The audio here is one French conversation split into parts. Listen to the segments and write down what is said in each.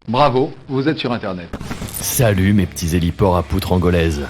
Bravo, vous êtes sur Internet. Salut mes petits héliports à poutre angolaise.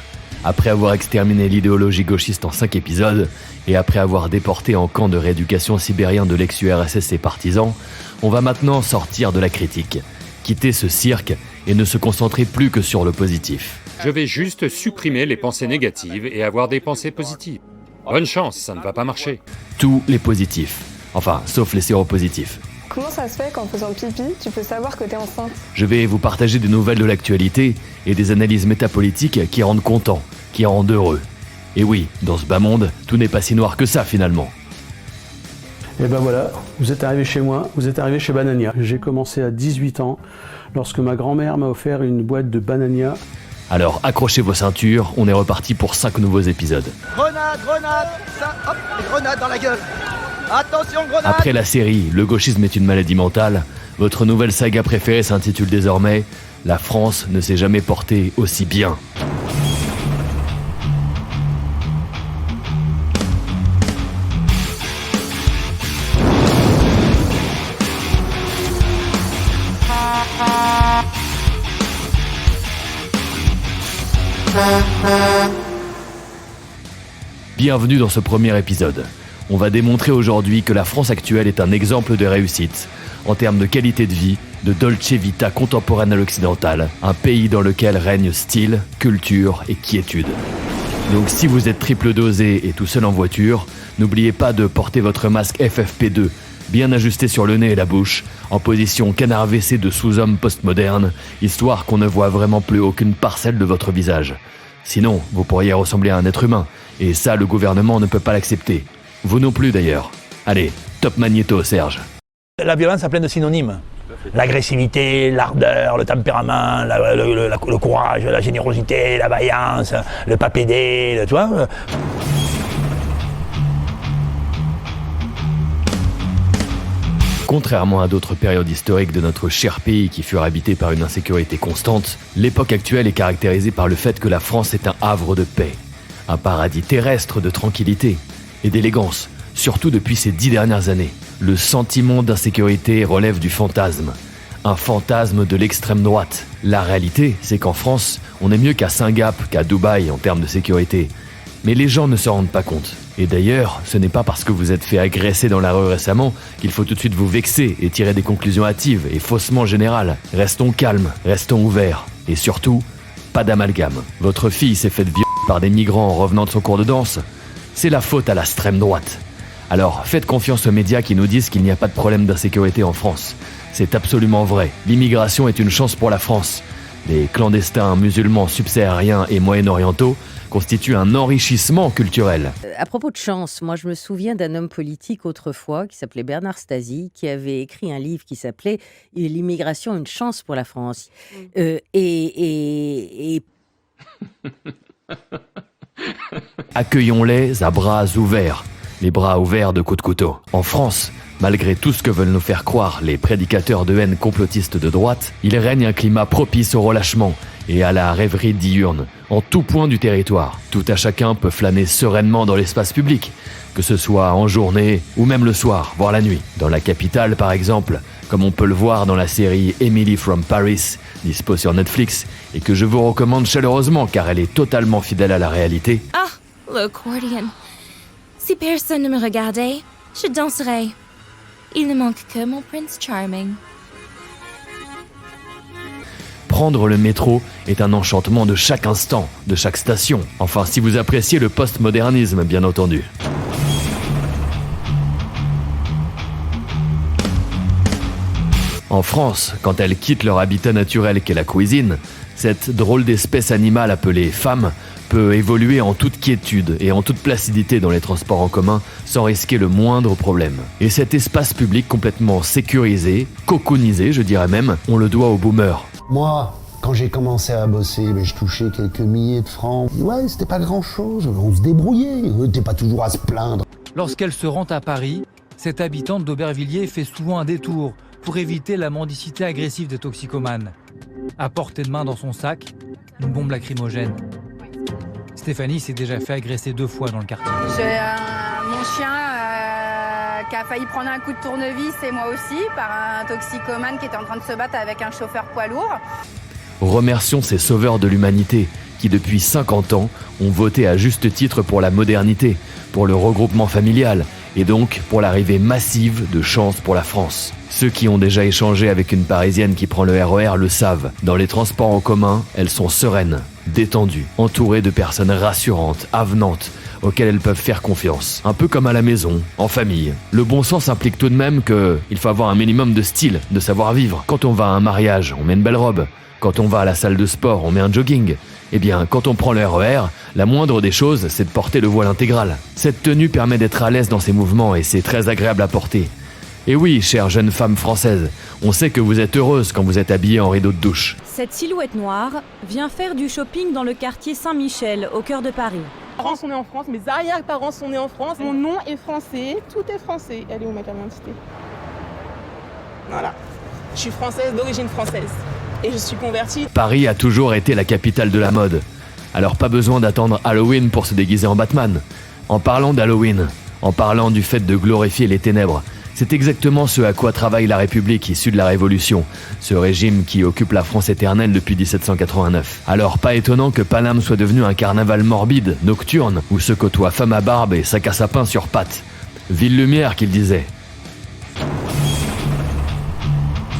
Après avoir exterminé l'idéologie gauchiste en 5 épisodes, et après avoir déporté en camp de rééducation sibérien de l'ex-URSS ses partisans, on va maintenant sortir de la critique, quitter ce cirque et ne se concentrer plus que sur le positif. Je vais juste supprimer les pensées négatives et avoir des pensées positives. Bonne chance, ça ne va pas marcher. Tous les positifs. Enfin, sauf les séropositifs. Comment ça se fait qu'en faisant pipi, tu peux savoir que t'es enceinte? Je vais vous partager des nouvelles de l'actualité et des analyses métapolitiques qui rendent content, qui rendent heureux. Et oui, dans ce bas monde, tout n'est pas si noir que ça finalement. Et ben voilà, vous êtes arrivé chez moi, vous êtes arrivé chez Banania. J'ai commencé à 18 ans, lorsque ma grand-mère m'a offert une boîte de Banania. Alors accrochez vos ceintures, on est reparti pour 5 nouveaux épisodes. Grenade, ça, hop, grenade dans la gueule. Attention, grenade. Après la série « Le gauchisme est une maladie mentale », votre nouvelle saga préférée s'intitule désormais « La France ne s'est jamais portée aussi bien ». Bienvenue dans ce premier épisode. On va démontrer aujourd'hui que la France actuelle est un exemple de réussite, en termes de qualité de vie, de dolce vita contemporaine à l'occidental, un pays dans lequel règne style, culture et quiétude. Donc si vous êtes triple dosé et tout seul en voiture, n'oubliez pas de porter votre masque FFP2, bien ajusté sur le nez et la bouche, en position canard WC de sous-homme postmoderne, histoire qu'on ne voit vraiment plus aucune parcelle de votre visage. Sinon, vous pourriez ressembler à un être humain, et ça le gouvernement ne peut pas l'accepter. Vous non plus d'ailleurs. Allez, top magnéto Serge. La violence a plein de synonymes. L'agressivité, l'ardeur, le tempérament, le courage, la générosité, la vaillance, le pas pédé, tu vois. Contrairement à d'autres périodes historiques de notre cher pays qui furent habitées par une insécurité constante, l'époque actuelle est caractérisée par le fait que la France est un havre de paix, un paradis terrestre de tranquillité et d'élégance, surtout depuis ces 10 dernières années. Le sentiment d'insécurité relève du fantasme, un fantasme de l'extrême droite. La réalité, c'est qu'en France, on est mieux qu'à Singapour, qu'à Dubaï en termes de sécurité. Mais les gens ne se rendent pas compte. Et d'ailleurs, ce n'est pas parce que vous êtes fait agresser dans la rue récemment qu'il faut tout de suite vous vexer et tirer des conclusions hâtives et faussement générales. Restons calmes, restons ouverts. Et surtout, pas d'amalgame. Votre fille s'est faite violer par des migrants en revenant de son cours de danse. C'est la faute à l'extrême droite. Alors, faites confiance aux médias qui nous disent qu'il n'y a pas de problème d'insécurité en France. C'est absolument vrai. L'immigration est une chance pour la France. Les clandestins musulmans subsahariens et moyen-orientaux constituent un enrichissement culturel. À propos de chance, moi je me souviens d'un homme politique autrefois qui s'appelait Bernard Stasi, qui avait écrit un livre qui s'appelait « L'immigration, une chance pour la France ». Accueillons-les à bras ouverts, les bras ouverts de coups de couteau. En France, malgré tout ce que veulent nous faire croire les prédicateurs de haine complotistes de droite, il règne un climat propice au relâchement et à la rêverie diurne, en tout point du territoire. Tout à chacun peut flâner sereinement dans l'espace public, que ce soit en journée ou même le soir, voire la nuit. Dans la capitale, par exemple, comme on peut le voir dans la série Emily from Paris, dispo sur Netflix, et que je vous recommande chaleureusement car elle est totalement fidèle à la réalité. Ah, l'accordion. Si personne ne me regardait, je danserais. Il ne manque que mon Prince Charming. Prendre le métro est un enchantement de chaque instant, de chaque station. Enfin, si vous appréciez le postmodernisme, bien entendu. En France, quand elles quittent leur habitat naturel qu'est la cuisine, cette drôle d'espèce animale appelée femme peut évoluer en toute quiétude et en toute placidité dans les transports en commun sans risquer le moindre problème. Et cet espace public complètement sécurisé, cocoonisé je dirais même, on le doit aux boomers. Moi, quand j'ai commencé à bosser, je touchais quelques milliers de francs. Ouais, c'était pas grand-chose, on se débrouillait, t'es pas toujours à se plaindre. Lorsqu'elle se rend à Paris, cette habitante d'Aubervilliers fait souvent un détour pour éviter la mendicité agressive des toxicomanes. À portée de main dans son sac, une bombe lacrymogène. Stéphanie s'est déjà fait agresser 2 fois dans le quartier. J'ai mon chien qui a failli prendre un coup de tournevis, et moi aussi, par un toxicomane qui était en train de se battre avec un chauffeur poids lourd. Remercions ces sauveurs de l'humanité qui, depuis 50 ans, ont voté à juste titre pour la modernité, pour le regroupement familial et donc pour l'arrivée massive de chance pour la France. Ceux qui ont déjà échangé avec une Parisienne qui prend le RER le savent. Dans les transports en commun, elles sont sereines, détendues, entourées de personnes rassurantes, avenantes, auxquelles elles peuvent faire confiance. Un peu comme à la maison, en famille. Le bon sens implique tout de même qu'il faut avoir un minimum de style, de savoir-vivre. Quand on va à un mariage, on met une belle robe. Quand on va à la salle de sport, on met un jogging. Eh bien, quand on prend le RER, la moindre des choses, c'est de porter le voile intégral. Cette tenue permet d'être à l'aise dans ses mouvements et c'est très agréable à porter. Et oui, chère jeune femme française, on sait que vous êtes heureuse quand vous êtes habillée en rideau de douche. Cette silhouette noire vient faire du shopping dans le quartier Saint-Michel, au cœur de Paris. Mes parents sont nés en France, mes arrière-parents sont nés en France, mon nom est français, tout est français. Elle est où ma carte d'identité? Voilà. Je suis française d'origine française. Et je suis convertie. Paris a toujours été la capitale de la mode. Alors pas besoin d'attendre Halloween pour se déguiser en Batman. En parlant d'Halloween, en parlant du fait de glorifier les ténèbres, c'est exactement ce à quoi travaille la République issue de la Révolution, ce régime qui occupe la France éternelle depuis 1789. Alors pas étonnant que Paname soit devenu un carnaval morbide, nocturne, où se côtoient femmes à barbe et sac à sapin sur pattes. Ville lumière qu'il disait.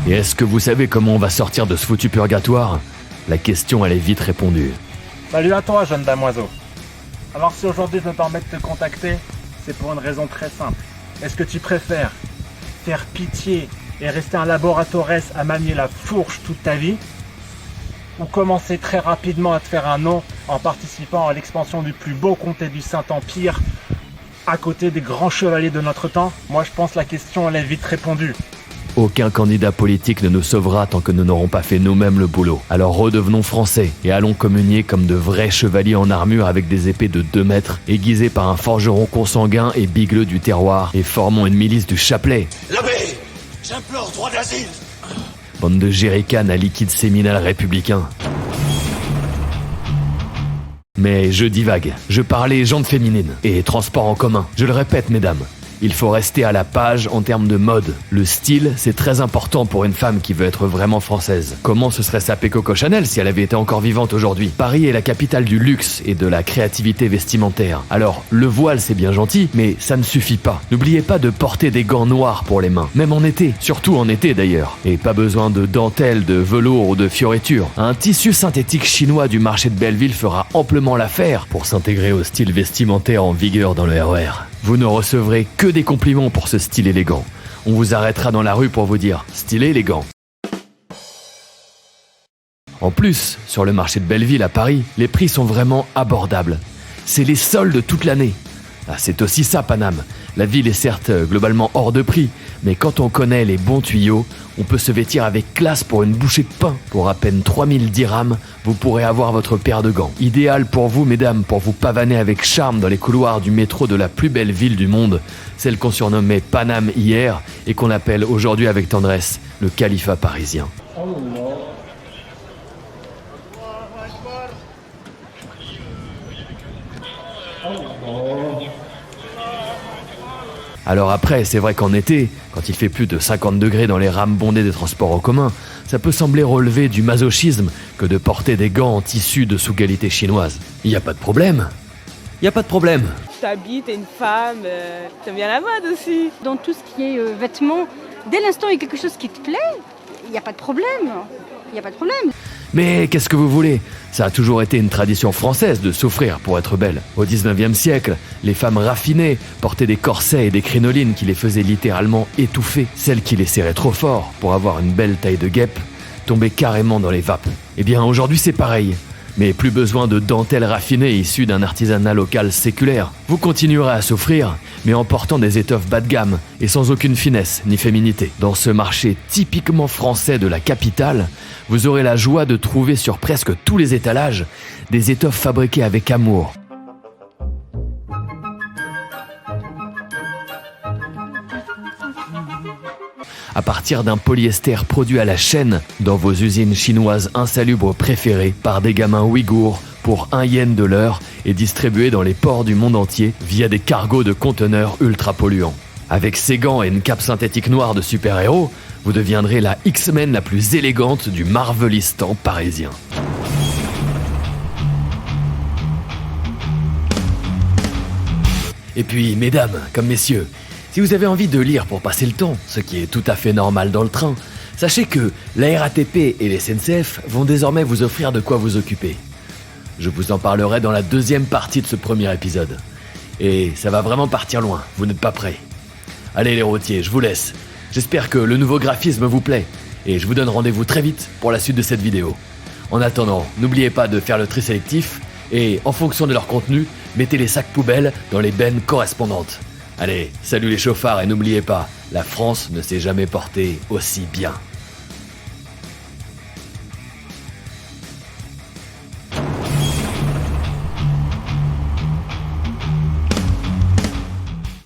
Et est-ce que vous savez comment on va sortir de ce foutu purgatoire? La question, elle est vite répondue. Salut à toi, jeune damoiseau. Alors si aujourd'hui je me permets de te contacter, c'est pour une raison très simple. Est-ce que tu préfères faire pitié et rester un laboratoresse à manier la fourche toute ta vie, ou commencer très rapidement à te faire un nom en participant à l'expansion du plus beau comté du Saint-Empire à côté des grands chevaliers de notre temps? Moi je pense que la question elle est vite répondue. Aucun candidat politique ne nous sauvera tant que nous n'aurons pas fait nous-mêmes le boulot. Alors redevenons français et allons communier comme de vrais chevaliers en armure avec des épées de 2 mètres, aiguisés par un forgeron consanguin et bigleux du terroir, et formons une milice du chapelet. L'abbé, j'implore droit d'asile. Bande de jerrycans à liquide séminal républicain. Mais je divague, je parlais jante féminine et transport en commun. Je le répète, mesdames. Il faut rester à la page en termes de mode. Le style, c'est très important pour une femme qui veut être vraiment française. Comment se serait sapée Coco Chanel si elle avait été encore vivante aujourd'hui? Paris est la capitale du luxe et de la créativité vestimentaire. Alors, le voile c'est bien gentil, mais ça ne suffit pas. N'oubliez pas de porter des gants noirs pour les mains, même en été, surtout en été d'ailleurs. Et pas besoin de dentelle, de velours ou de fioritures. Un tissu synthétique chinois du marché de Belleville fera amplement l'affaire pour s'intégrer au style vestimentaire en vigueur dans le RER. Vous ne recevrez que des compliments pour ce style élégant. On vous arrêtera dans la rue pour vous dire « style élégant ». En plus, sur le marché de Belleville à Paris, les prix sont vraiment abordables. C'est les soldes toute l'année. Ah, c'est aussi ça, Paname. La ville est certes globalement hors de prix, mais quand on connaît les bons tuyaux, on peut se vêtir avec classe pour une bouchée de pain. Pour à peine 3000 dirhams, vous pourrez avoir votre paire de gants. Idéal pour vous, mesdames, pour vous pavaner avec charme dans les couloirs du métro de la plus belle ville du monde, celle qu'on surnommait Paname hier et qu'on appelle aujourd'hui avec tendresse le califat parisien. Alors après, c'est vrai qu'en été, quand il fait plus de 50 degrés dans les rames bondées des transports en commun, ça peut sembler relever du masochisme que de porter des gants en tissu de sous-qualité chinoise. Y a pas de problème. Y a pas de problème. T'habites, t'es une femme, t'aimes bien la mode aussi. Dans tout ce qui est vêtements, dès l'instant où il y a quelque chose qui te plaît, il n'y a pas de problème. Il n'y a pas de problème. Mais qu'est-ce que vous voulez? Ça a toujours été une tradition française de souffrir pour être belle. Au 19e siècle, les femmes raffinées portaient des corsets et des crinolines qui les faisaient littéralement étouffer. Celles qui les serraient trop fort pour avoir une belle taille de guêpe tombaient carrément dans les vapes. Eh bien aujourd'hui c'est pareil. Mais plus besoin de dentelles raffinées issues d'un artisanat local séculaire. Vous continuerez à souffrir, mais en portant des étoffes bas de gamme et sans aucune finesse ni féminité. Dans ce marché typiquement français de la capitale, vous aurez la joie de trouver sur presque tous les étalages des étoffes fabriquées avec amour. À partir d'un polyester produit à la chaîne dans vos usines chinoises insalubres préférées par des gamins ouïghours pour 1 yen de l'heure et distribués dans les ports du monde entier via des cargos de conteneurs ultra polluants. Avec ses gants et une cape synthétique noire de super-héros, vous deviendrez la X-Men la plus élégante du Marvelistan parisien. Et puis, mesdames comme messieurs, si vous avez envie de lire pour passer le temps, ce qui est tout à fait normal dans le train, sachez que la RATP et les SNCF vont désormais vous offrir de quoi vous occuper. Je vous en parlerai dans la deuxième partie de ce premier épisode. Et ça va vraiment partir loin, vous n'êtes pas prêts. Allez les routiers, je vous laisse. J'espère que le nouveau graphisme vous plaît. Et je vous donne rendez-vous très vite pour la suite de cette vidéo. En attendant, n'oubliez pas de faire le tri sélectif et, en fonction de leur contenu, mettez les sacs poubelles dans les bennes correspondantes. Allez, salut les chauffards et n'oubliez pas, la France ne s'est jamais portée aussi bien.